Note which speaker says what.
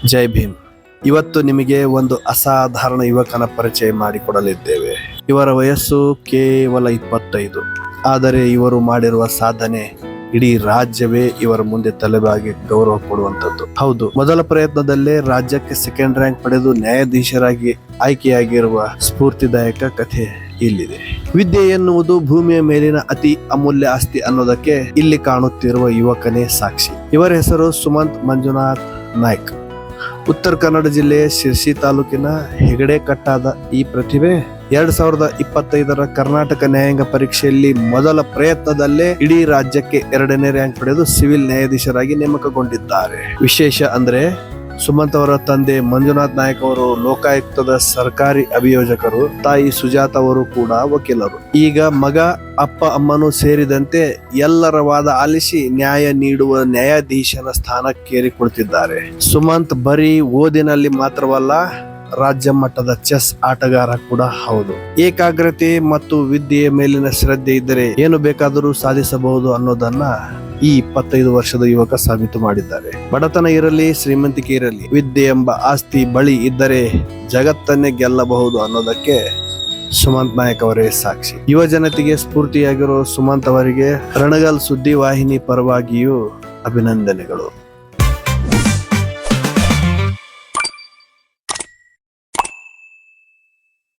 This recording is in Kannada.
Speaker 1: ಜೈ ಭೀಮ್. ಇವತ್ತು ನಿಮಗೆ ಒಂದು ಅಸಾಧಾರಣ ಯುವಕನ ಪರಿಚಯ ಮಾಡಿಕೊಡಲಿದ್ದೇವೆ. ಇವರ ವಯಸ್ಸು ಕೇವಲ 25, ಆದರೆ ಇವರು ಮಾಡಿರುವ ಸಾಧನೆ ಇಡೀ ರಾಜ್ಯವೇ ಇವರ ಮುಂದೆ ತಲೆಬಾಗಿ ಗೌರವ ಕೊಡುವಂತದ್ದು. ಹೌದು, ಮೊದಲ ಪ್ರಯತ್ನದಲ್ಲೇ ರಾಜ್ಯಕ್ಕೆ ಸೆಕೆಂಡ್ ರ್ಯಾಂಕ್ ಪಡೆದು ನ್ಯಾಯಾಧೀಶರಾಗಿ ಆಯ್ಕೆಯಾಗಿರುವ ಸ್ಫೂರ್ತಿದಾಯಕ ಕಥೆ ಇಲ್ಲಿದೆ. ವಿದ್ಯೆ ಎನ್ನುವುದು ಭೂಮಿಯ ಮೇಲಿನ ಅತಿ ಅಮೂಲ್ಯ ಆಸ್ತಿ ಅನ್ನೋದಕ್ಕೆ ಇಲ್ಲಿ ಕಾಣುತ್ತಿರುವ ಯುವಕನೇ ಸಾಕ್ಷಿ. ಇವರ ಹೆಸರು ಸುಮಂತ್ ಮಂಜುನಾಥ್ ನಾಯ್ಕ್. ಉತ್ತರ ಕನ್ನಡ ಜಿಲ್ಲೆಯ ಶಿರ್ಸಿ ತಾಲೂಕಿನ ಹೆಗಡೆ ಕಟ್ಟಾದ ಈ ಪ್ರತಿಭೆ 2025ರ ಕರ್ನಾಟಕ ನ್ಯಾಯಾಂಗ ಪರೀಕ್ಷೆಯಲ್ಲಿ ಮೊದಲ ಪ್ರಯತ್ನದಲ್ಲೇ ಇಡೀ ರಾಜ್ಯಕ್ಕೆ 2ನೇ ರ್ಯಾಂಕ್ ಪಡೆದು ಸಿವಿಲ್ ನ್ಯಾಯಾಧೀಶರಾಗಿ ನೇಮಕಗೊಂಡಿದ್ದಾರೆ. ವಿಶೇಷ ಅಂದ್ರೆ ಸುಮಂತ್ ಅವರ ತಂದೆ ಮಂಜುನಾಥ್ ನಾಯ್ಕ್ ಅವರು ಲೋಕಾಯುಕ್ತದ ಸರ್ಕಾರಿ ಅಭಿಯೋಜಕರು, ತಾಯಿ ಸುಜಾತ ಅವರು ಕೂಡ ವಕೀಲರು. ಈಗ ಮಗ, ಅಪ್ಪ, ಅಮ್ಮನೂ ಸೇರಿದಂತೆ ಎಲ್ಲರ ವಾದ ಆಲಿಸಿ ನ್ಯಾಯ ನೀಡುವ ನ್ಯಾಯಾಧೀಶನ ಸ್ಥಾನಕ್ಕೇರಿಕೊಳ್ತಿದ್ದಾರೆ. ಸುಮಂತ್ ಬರೀ ಓದಿನಲ್ಲಿ ಮಾತ್ರವಲ್ಲ, ರಾಜ್ಯ ಮಟ್ಟದ ಚೆಸ್ ಆಟಗಾರ ಕೂಡ ಹೌದು. ಏಕಾಗ್ರತೆ ಮತ್ತು ವಿದ್ಯೆಯ ಮೇಲಿನ ಶ್ರದ್ಧೆ ಇದ್ದರೆ ಏನು ಬೇಕಾದರೂ ಸಾಧಿಸಬಹುದು ಅನ್ನೋದನ್ನ ಈ 25 ವರ್ಷದ ಯುವಕ ಸಾಬೀತು ಮಾಡಿದ್ದಾರೆ. ಬಡತನ ಇರಲಿ, ಶ್ರೀಮಂತಿಕೆ ಇರಲಿ, ವಿದ್ಯೆ ಎಂಬ ಆಸ್ತಿ ಬಳಿ ಇದ್ದರೆ ಜಗತ್ತನ್ನೇ ಗೆಲ್ಲಬಹುದು ಅನ್ನೋದಕ್ಕೆ ಸುಮಂತ್ ನಾಯ್ಕ್ ಅವರೇ ಸಾಕ್ಷಿ. ಯುವ ಜನತೆಗೆ ಸ್ಫೂರ್ತಿಯಾಗಿರೋ ಸುಮಂತ್ ಅವರಿಗೆ ರಣಗಲ್ ಸುದ್ದಿ ವಾಹಿನಿ ಪರವಾಗಿಯೂ ಅಭಿನಂದನೆಗಳು.